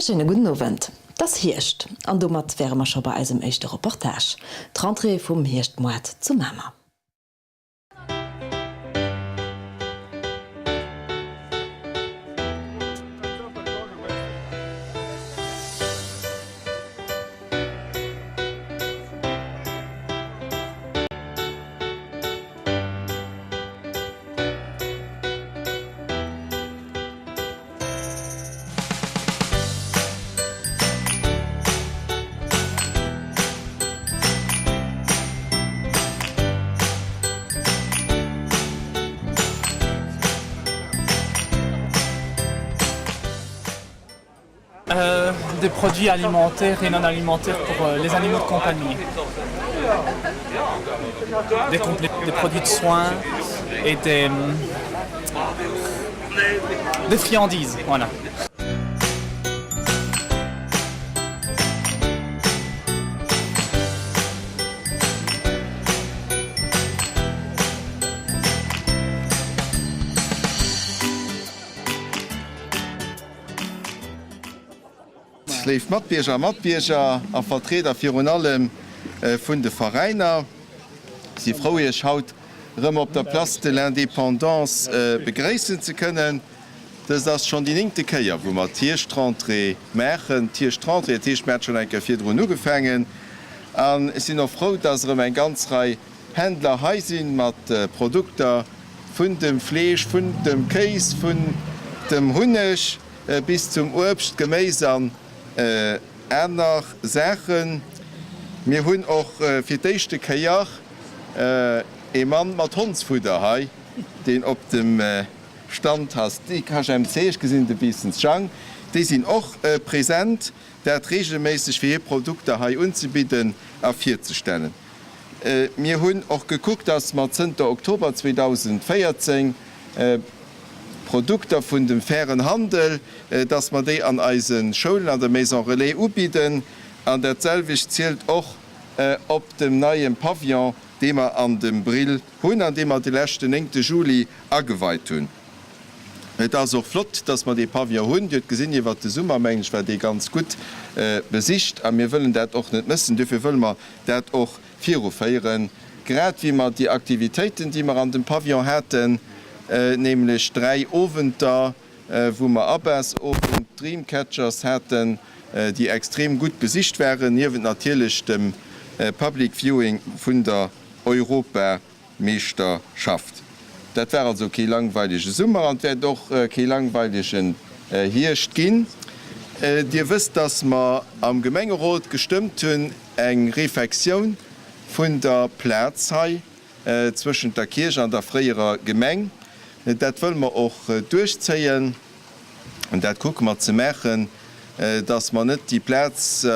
Schönen guten Abend. Das Hirscht. An dummer wären wir schon bei unserem ersten Reportage. Die Rentrée vom Hirschtmonat zu Mama. Des produits alimentaires et non alimentaires pour les animaux de compagnie. Des produits de soins et des friandises. Voilà. Leef Matbierger a Vertreter fir allem vun de Vereiner. Sie froe haut rëm op der Place de l'Indépendance begréissen ze kënnen. Das ass schon die 9. Käier, wo mat Tierstrandre Mächen, Tierstrandre Tierschmerz schon enke fir Dr gefangen. An sinn noch froh, dats en ganz Rei Händler heisinn mat Produkter vun dem Fleech, vun dem Käis, vun dem Hunnech bis zum Obst geméisern. Äner Sächen mir hunn och fir d'échte Kaier e Mann mat Hondsfuder hai, den op dem Stand hast. Di KMC gesinn de Wissensjang. Di sinn och präsent, dat regelméisseg fir Produkte hai unzubieden a 4 zu stellen. Mir hunn och geguckt, ass mat 10. Oktober 2014 Produkte vun dem fairen Handel, dass man déi an eisen Schulen an der Maison Relais ubieden, an der Zellwich zielt och op dem neuen Pavillon, de er an dem Brill hunn, an dem er die lächte 9. Juli aweit hunn. Et as flott, dass man de Pavillon hunn, Dit gesinn iwwer de Summermensch war de ganz gut besicht, an mir wëllen dat och net mëssen, dufir wëll man dat och viruféieren, grad wie man die Aktivitäten, die man an dem Pavillon hätten, nämlich 3 Ofenter, wo man Abbas Ofen Dreamcatchers hätten, die extrem gut besicht wären, nirwen natürlich dem Public Viewing vun der Europameisterschaft. Dat wäre also ke langweilige Summer an wär doch ke langweiligen Hirscht gin. Dir wisst, dass man am Gemengerot gestimmt hunn eng Reflexion vun der Plätzhei zwischen der Kirche an der freier Gemeng. Dat wollen wir auch durchzeien und dat gucken wir zu machen, dass man nicht die Platz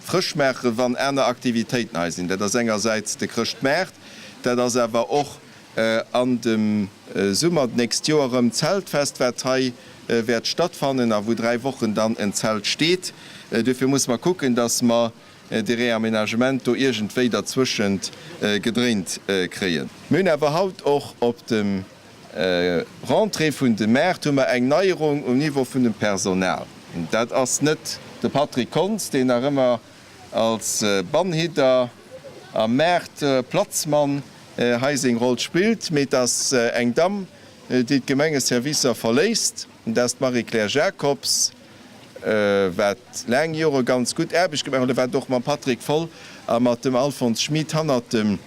frisch machen, wann eine Aktivitäten sind. Das engerseits der Christmärt, das aber auch an dem Sommer nächstes Jahr im Zeltfest wird stattfinden, wo 3 Wochen dann ein Zelt steht. Dafür muss man gucken, dass man de Reaménagement irgendwie dazwischen gedreht kriegen. Wir haben überhaupt auch auf dem Rentrée vun de Mäert hummer eng Neierung Niveau vun dem Personal. Dat ass net de Patrick Konz, den immer als Bannhitter am Mäert Platzmann heising Roll spielt, met ass eng Dam dit Gemengeservicer verléist. Dat Marie-Claire Jacobs wat Läng Jore ganz gut erbeg gemeng, wär doch ma Patrick voll mat dem Alfons Schmid hannner dem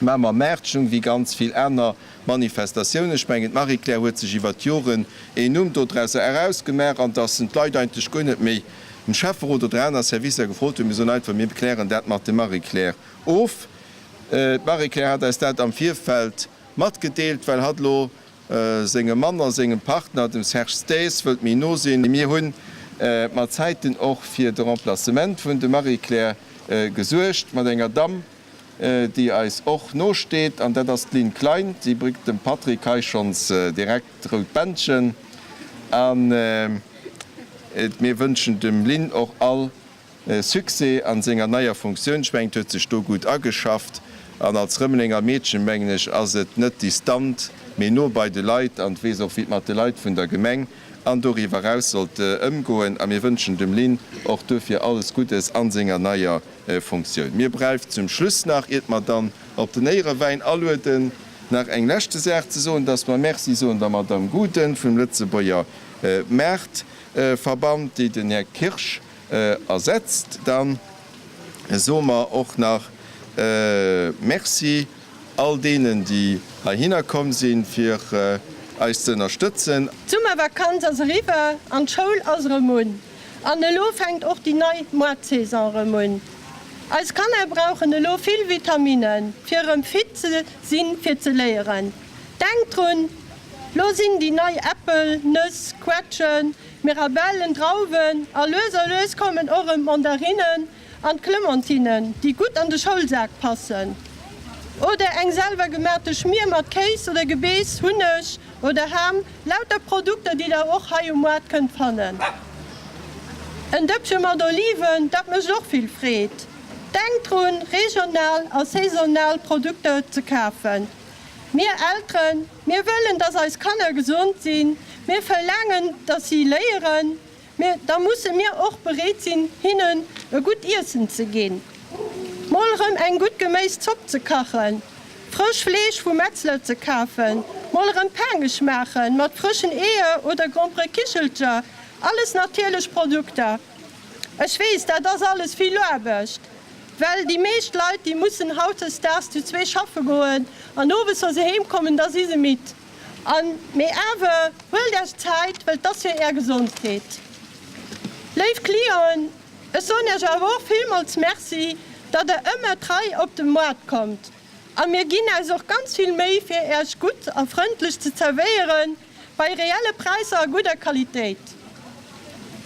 Mammer Mäertchung wie ganz viel Äner Manifestationen sprenget Marie-Claire huet sech iwwer Joren dodresse herausgemer an dat sind Leiit eintech gonnet méi den Schaffer oder Trainer Service gefrot so neit vu mir beklären, dat mat de Marie-Claire of. Marie-Claire hat dat am Vierfeld mat gedeelt, weil hatlo senge Manner segem Partner dem Serge Staes wët mir no sinn mir hunn mat Zeititen och fir de Remplacement vun de Marie-Claire gesuercht, mat enger Dam, die als och no steht, an der das Lin klein, sie bringt dem Patrick Kaichons direkt Bändchen an mir wünschen dem Lin auch all Suse an senger naier Funktion schwenkt huet sech sto gut ageschafft an als Rëmmelinger Mädchenmenglech ass et net distant méi no bei de Leiit an wees auch wie mat de Leiit vun der Gemeng an darüber raus sollte umgehen. Und wir wünschen dem Lin auch dafür alles Gutes an seiner neuen Funktion. Mir bleibt zum Schluss nach, man dann auf den näheren Wein alluden nach eng letzte Sache zu sagen, dass man merci so und Madame Guten vom Lützeburger Märkt Verband, die den Herr Kirsch ersetzt. Dann so wir auch nach merci all denen, die hinkommen sind, für uns zu unterstützen. Zummer Vakanz as River an Schoul as Remon. An de Lo fängt auch die neue Moatsaison Remon. Als Kanner brauchen de Lo viel Vitaminen, für fit zu sein, für zu lehren. Denkt dran, lo sind die neue Äpfel, Nüsse, Quetschen, Mirabellen, Trauben, Lös kommen auch Mandarinen und Clementinen, die gut an den Schulsack passen. Oder eng selber gemähte Schmier mit Käse oder Gebäß, Hunisch oder Ham, lauter Produkte, die da auch hier im Markt könnt finden. Ein Döpfchen mit Oliven, das mich auch viel freut. Denkt dran, regional und saisonal Produkte zu kaufen. Wir Eltern, wir wollen, dass als Kinder gesund sind. Wir verlangen, dass sie lehren. Da müssen wir auch bereit sein, ihnen ein gut Essen zu gehen. Mal ein gut gemäß Zup zu kochen, frisch Fleisch vom Metzler zu kaufen, mal Pangisch machen mit frischen Ehe oder Grand Prix Kichelchen, alles natürliche Produkte. Ich weiß, dass das alles viel löbest, weil die meisten Leute, die müssen heute erst zu 2 Schaffen gehen und nur bis sie heimkommen, da sind sie mit. Und mir aber will das Zeit, weil das für ihre Gesundheit. Liebe Klienten, es soll ja auch vielmals merci, dass immer 3 auf den Markt kommt. Und wir gehen also auch ganz viel mehr für erst gut und freundlich zu servieren, bei reellen Preisen und guter Qualität.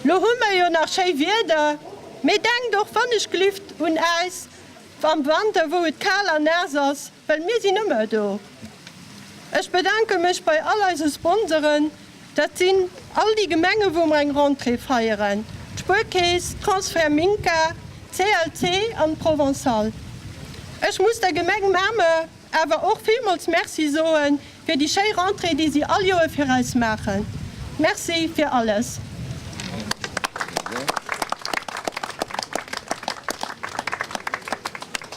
Lo haben wir ja nach schön Wetter. Wir denken doch von nicht Luft und Eis am Winter, wo es kalt und nass ist, weil wir sind immer da. Ich bedanke mich bei all unseren Sponsoren. Das sind all die Gemengen, wo wir einen Rentrée feiern. Spurkäse, Transfer Minka, CLC und Provençal. Ich muss der Gemengen Mama aber auch vielmals merci sagen für die schöne Rentrée, die sie alle Jahre für uns machen. Merci für alles.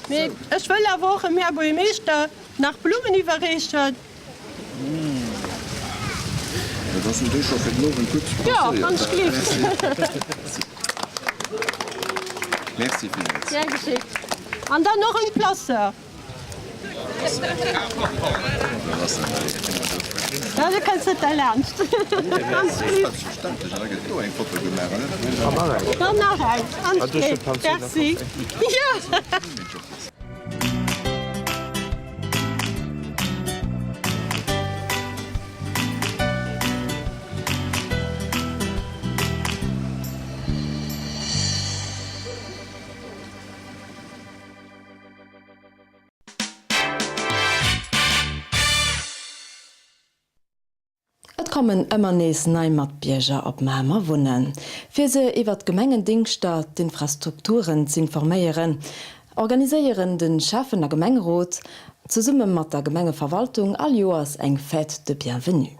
Ich will eine Woche mehr Bäumeister nach Blumen überrichten. Das ist natürlich auch enorm gut. Ja, ganz lieb. Merci vielmals. Sehr geschickt. Und dann noch ein Plasser. Ja, du kannst nicht erlernen. Ganz lieb. Dann nachher. Ganz lieb. Merci. Ja. Kommen ëmmer nees Neimatbierger op Mamer wunnen. Fir se iwwer Gemengendingstaat d'Infrastrukturen ze informéieren, organiséieren den Schaffener Gemengerot ze summe mat der Gemengeverwaltung all Joas eng Fête de Bienvenue.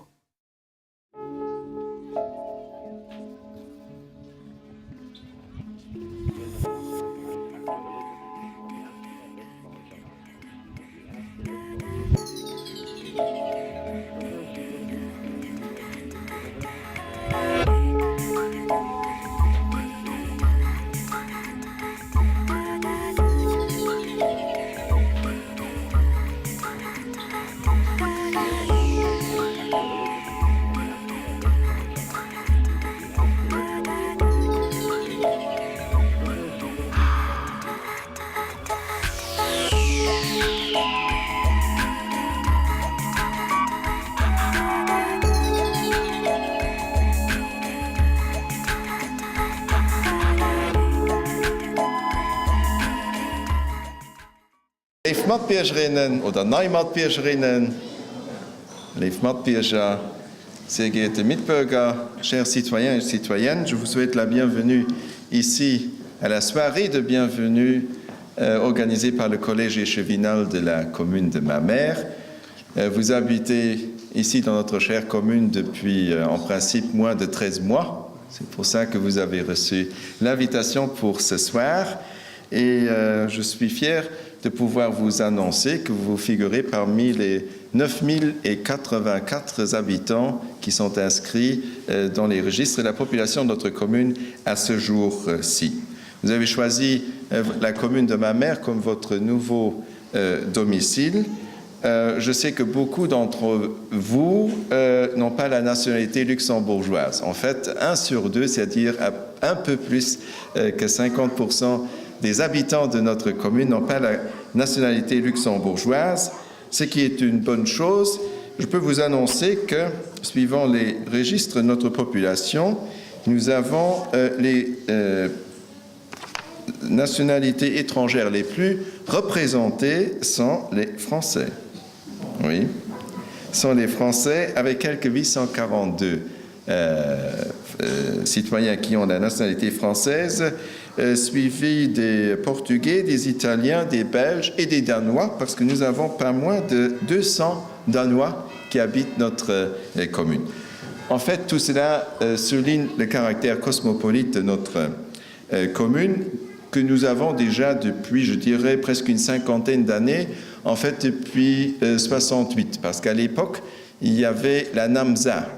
Liebe Matbiergerinnen oder Neimatbiergerinnen, liebe Matbierger, sehr geehrte Mitbürger, chers citoyens et citoyennes, je vous souhaite la bienvenue ici à la soirée de bienvenue organisée par le collège échevinal de la commune de Mamers. Vous habitez ici dans notre chère commune depuis en principe moins de 13 mois. C'est pour ça que vous avez reçu l'invitation pour ce soir. Et je suis fier de pouvoir vous annoncer que vous figurez parmi les 9084 habitants qui sont inscrits dans les registres de la population de notre commune à ce jour-ci. Vous avez choisi la commune de ma mère comme votre nouveau domicile. Je sais que beaucoup d'entre vous n'ont pas la nationalité luxembourgeoise. En fait, 1 sur 2, c'est-à-dire un peu plus que 50% des habitants de notre commune n'ont pas la nationalité luxembourgeoise, ce qui est une bonne chose. Je peux vous annoncer que, suivant les registres de notre population, nous avons les nationalités étrangères les plus représentées sont les Français. Oui, sont les Français avec quelques 842 citoyens qui ont la nationalité française, suivis des Portugais, des Italiens, des Belges et des Danois, parce que nous avons pas moins de 200 Danois qui habitent notre commune. En fait, tout cela souligne le caractère cosmopolite de notre commune, que nous avons déjà depuis, je dirais, presque une cinquantaine d'années, en fait depuis 68, parce qu'à l'époque, il y avait la NAMSA,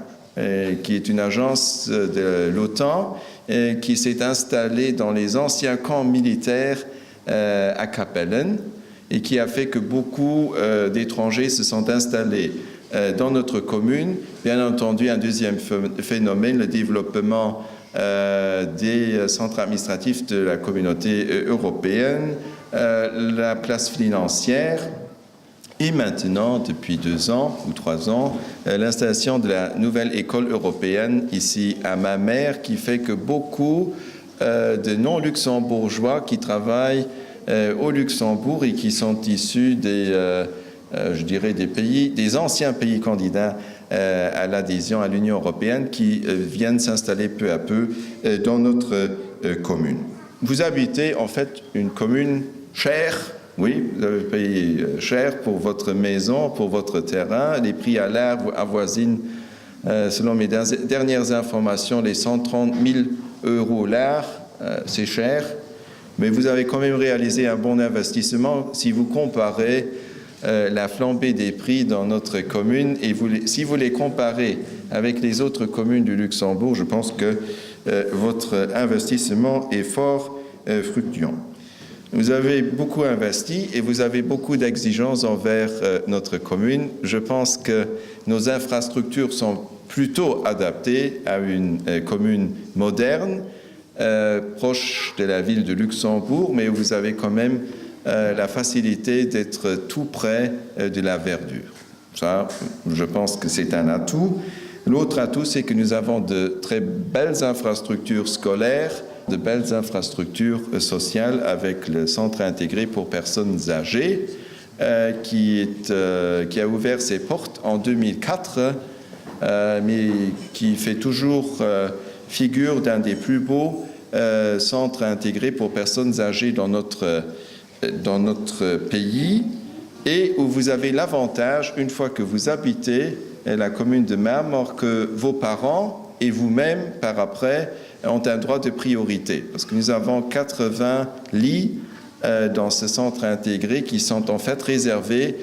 qui est une agence de l'OTAN, qui s'est installée dans les anciens camps militaires à Kapellen, et qui a fait que beaucoup d'étrangers se sont installés dans notre commune. Bien entendu, un deuxième phénomène, le développement des centres administratifs de la communauté européenne, la place financière et maintenant, depuis 2 ans ou 3 ans, l'installation de la nouvelle école européenne ici à ma mère, qui fait que beaucoup de non-luxembourgeois qui travaillent au Luxembourg et qui sont issus des, je dirais, des anciens pays candidats à l'adhésion à l'Union européenne qui viennent s'installer peu à peu dans notre commune. Vous habitez en fait une commune chère, oui, vous avez payé cher pour votre maison, pour votre terrain. Les prix à l'herbe avoisinent, selon mes dernières informations, les 130 000 € l'art. C'est cher, mais vous avez quand même réalisé un bon investissement si vous comparez la flambée des prix dans notre commune et si vous les comparez avec les autres communes du Luxembourg, je pense que votre investissement est fort fructueux. Vous avez beaucoup investi et vous avez beaucoup d'exigences envers notre commune. Je pense que nos infrastructures sont plutôt adaptées à une commune moderne, proche de la ville de Luxembourg, mais vous avez quand même la facilité d'être tout près de la verdure. Ça, je pense que c'est un atout. L'autre atout, c'est que nous avons de très belles infrastructures scolaires, de belles infrastructures sociales avec le centre intégré pour personnes âgées qui a ouvert ses portes en 2004, mais qui fait toujours figure d'un des plus beaux centres intégrés pour personnes âgées dans notre pays, et où vous avez l'avantage, une fois que vous habitez la commune de Marmore, que vos parents et vous-même, par après, ont un droit de priorité, parce que nous avons 80 lits dans ce centre intégré qui sont en fait réservés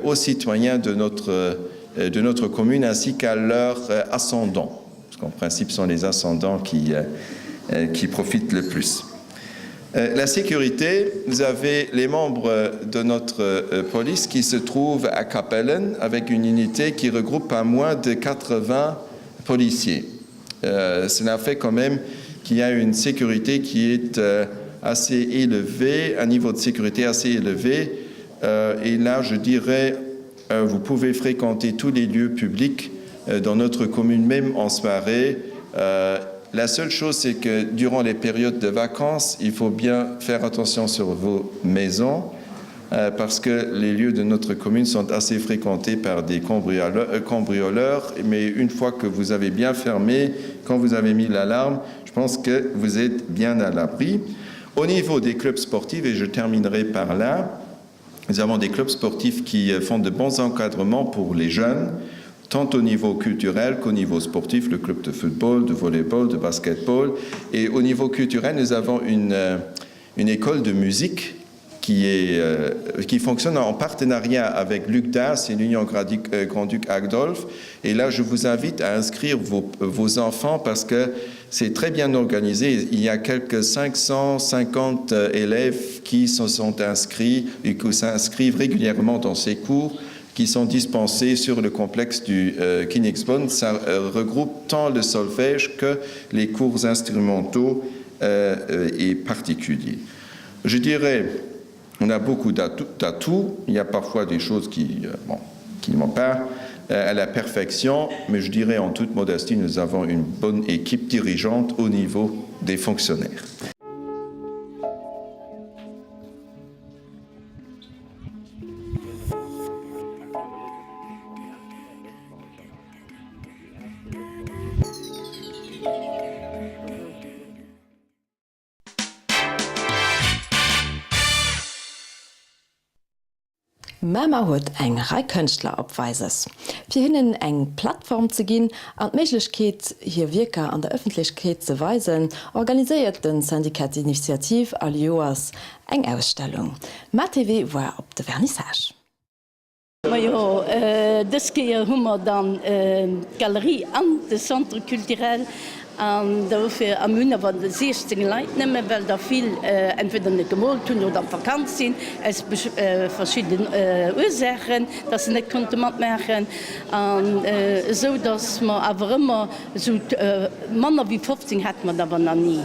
aux citoyens de notre commune ainsi qu'à leurs ascendants, parce qu'en principe, ce sont les ascendants qui profitent le plus. La sécurité, vous avez les membres de notre police qui se trouvent à Kapellen avec une unité qui regroupe pas moins de 80 policiers. Cela fait quand même qu'il y a une sécurité qui est assez élevée, un niveau de sécurité assez élevé. Et là, je dirais, vous pouvez fréquenter tous les lieux publics dans notre commune, même en soirée. La seule chose, c'est que durant les périodes de vacances, il faut bien faire attention sur vos maisons, parce que les lieux de notre commune sont assez fréquentés par des cambrioleurs, mais une fois que vous avez bien fermé, quand vous avez mis l'alarme, je pense que vous êtes bien à l'abri. Au niveau des clubs sportifs, et je terminerai par là, nous avons des clubs sportifs qui font de bons encadrements pour les jeunes, tant au niveau culturel qu'au niveau sportif, le club de football, de volleyball, de basketball. Et au niveau culturel, nous avons une école de musique qui fonctionne en partenariat avec l'UQDAS et l'Union Grand-Duc Adolphe. Et là, je vous invite à inscrire vos enfants parce que c'est très bien organisé. Il y a quelques 550 élèves qui se sont inscrits et qui s'inscrivent régulièrement dans ces cours qui sont dispensés sur le complexe du Königsbronn. Ça regroupe tant le solfège que les cours instrumentaux et particuliers. Je dirais, on a beaucoup d'atouts. Il y a parfois des choses qui ne vont pas à la perfection, mais je dirais en toute modestie, nous avons une bonne équipe dirigeante au niveau des fonctionnaires. Mama huet eng Reikënchtler opweises. Fi hinnen eng Plattform ze ginn an d'Meiglechkeet hir Wirker an der Öffentlichkeet ze weisen, organiséiert den Syndikat Initiativ all Joas eng Ausstellung. MaTV war op de Vernissage. Dëskeier hummer dann Galerie an de Centre kulturell dafür am Münner war de 16 Leiit nemme, well da viel entweder net gemolt hun oder verkannt sinn es verschiedene Ursachen, dat se net konnte mat machen so dats man awer immer so Manner wie 15 hat man dawer na nie.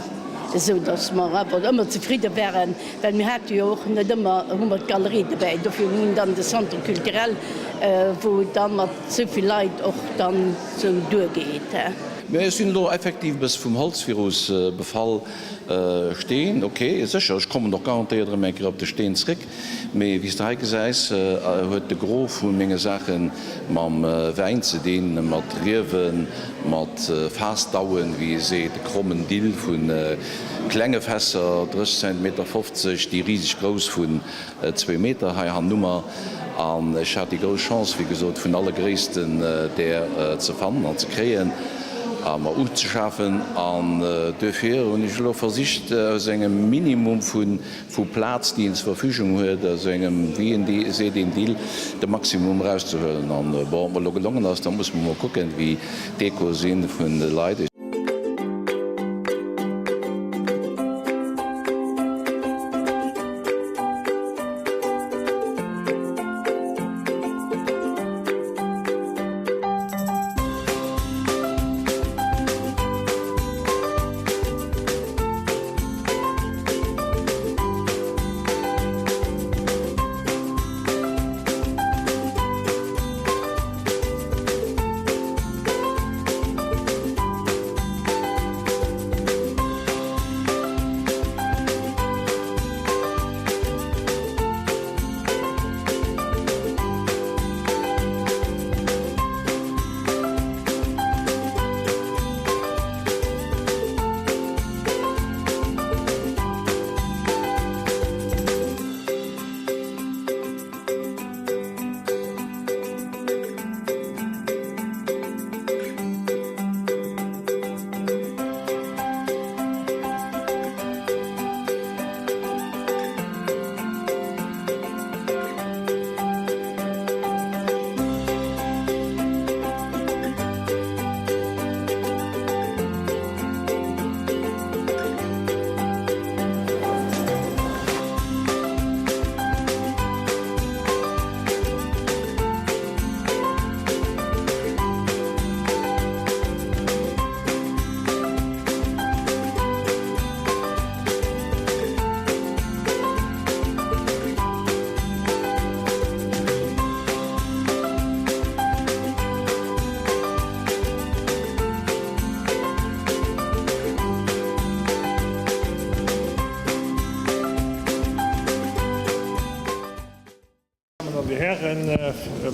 So dats man immer zufrieden wären, weil mir hat jo auch net immer 100 Galerie dabei. Dafür hun dann de Centre kulturell, wo dann mat soviel Leiit och dann so durchgeht. Wir sind lo effektiv bis vom Holzvirus Befall stehen. Okay, sicher, ich komme noch garantiert op de Steen zurück. Mais wie es da gesagt huet de Gro vu Menge Sachen mam Wein zu dienen, mat Riwen, mat Fastdauen, wie se de krummen Dil vun Klängefässer 3 cm, die riesig groß vun 2 Meter ha han Nummer. Ich hatte die große Chance, wie gesagt, von alle Grästen der zu fannen und zu kreen. Zu schaffen an dafür und ich versicht aus engem Minimum von Platz, die ins Verfügung huet, wie se den Deal der Maximum rauszuhören. An gelungen ist, da muss man mal gucken, wie Deko sind von den Leuten.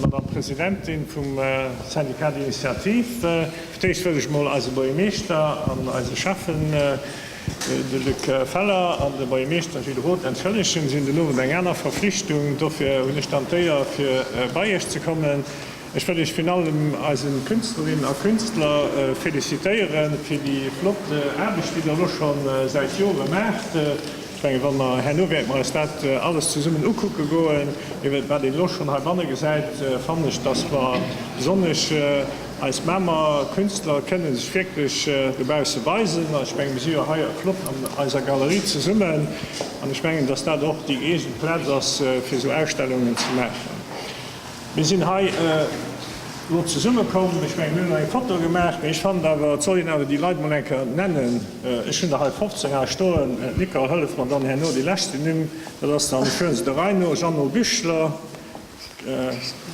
Madame Präsidentin vom Syndikat Initiativ. Vertecht würde ich mal als Bürgermeister an also schaffen de Luc Feller an de Bürgermeister Rot entschuldigen sind nur eng einer Verpflichtung dafür Standteier für Bayern zu kommen. Ich will dich final als Künstlerin und Künstler felicitieren für die flotte Arbeit, die da schon seit Jahren macht. Ich denke, wenn wir Herr Nowert mal alles zusammen angucken gehen, wie wir bei den Loch schon halb gesagt fand ich, das war besonders als Mama Künstler können sich wirklich dabei weisen. Ich denke, wir sind hier flott an einer Galerie zusammen und ich denke, dass da doch die ersten Platz für so Ausstellungen zu machen. Wir sind hier zusammengekommen, ich habe ein Foto gemacht, ich fand aber, soll ich aber die Leute mal nennen, ich finde halt 15 Jahre Stunden, Nicole Hölle von dann her nur die letzte nehmen, das ist dann schön der Reino, Jean-Noel Büchler,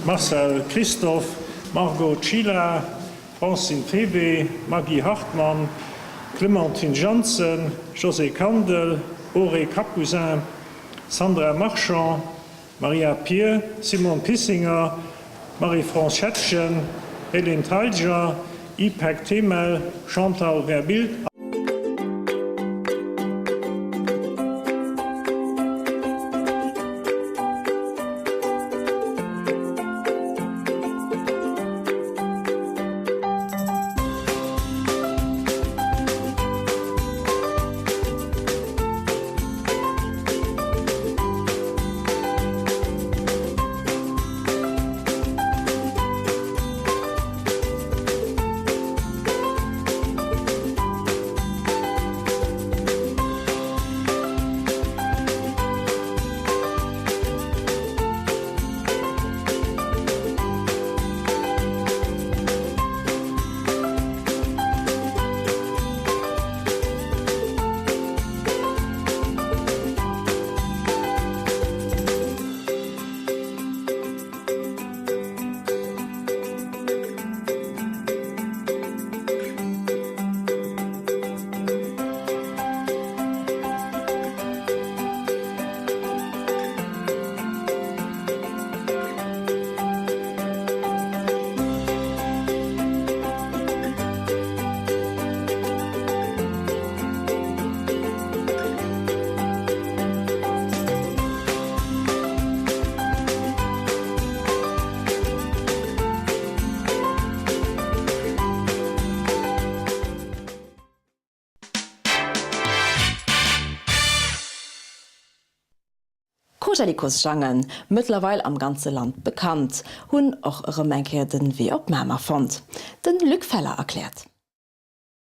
Marcel Christoph, Margot Schiller, Francine Febe, Maggie Hartmann, Clementine Janssen, José Kandel, Auré Capusin, Sandra Marchand, Maria Pierre, Simon Pissinger, Marie-France Schätzchen, Hélène Talja, Ipek Temel, Chantal Verbild. Kojalikos-Jangen, mittlerweile am ganzen Land bekannt, hun auch ihre Mängkehrten wie ob Mama fand. Den Lückfeller erklärt.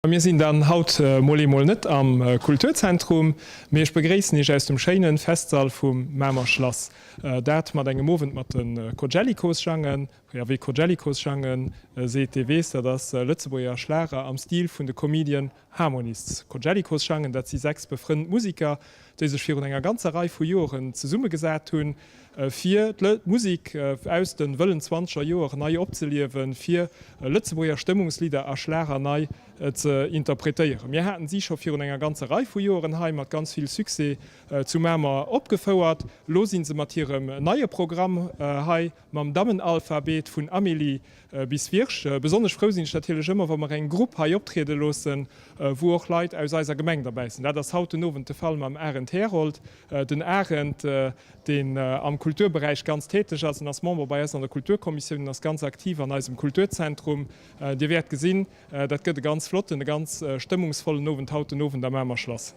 Wir sind dann haut Molly net am Kulturzentrum. Mir begräßen ich aus dem schönen Festsaal vom Mämerschloss. Dat mat engem Moment mat den Kojalikos-Jangen, ja, wie Kojalikos-Jangen seht ihr wees, dass Lützeburger Schläger am Stil von der Comedian Harmonists. Kojalikos-Jangen, dat sie 6 befreundete Musiker, die sich für enger ganze Reihe von Jahren zu Summe gesagt haben, für die Musik aus den 20er Jahren neu abzuleben, für Lützeburger Stimmungslieder und Schlager neu zu interpretieren. Wir hatten sie schon für eine ganze Reihe von Jahren mit ganz viel Success zu Mämer abgefeuert. Los sind sie mit ihrem neuen Programm mit dem Damenalphabet von Amélie bis Wirsch. Besonders froh sind natürlich immer, wenn wir eine Gruppe auftreten lassen, wo auch Leute aus unserer Gemeinde dabei sind. Das ist heute Abend der Fall mit dem Arend Herold. Den Arend, den am Kulturbereich ganz tätig ist und als Member bei uns an der Kulturkommission ist ganz aktiv an unserem Kulturzentrum. Die wird gesehen, das geht ganz flott, eine ganz stimmungsvolle Abend heute Abend am Mämerschloss.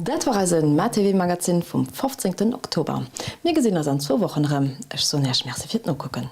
Dat war as een MaTV-Magazin vom 15. Oktober. Mir gesinn ass an 2 Wochen Ech so näch Mercfir no kucken.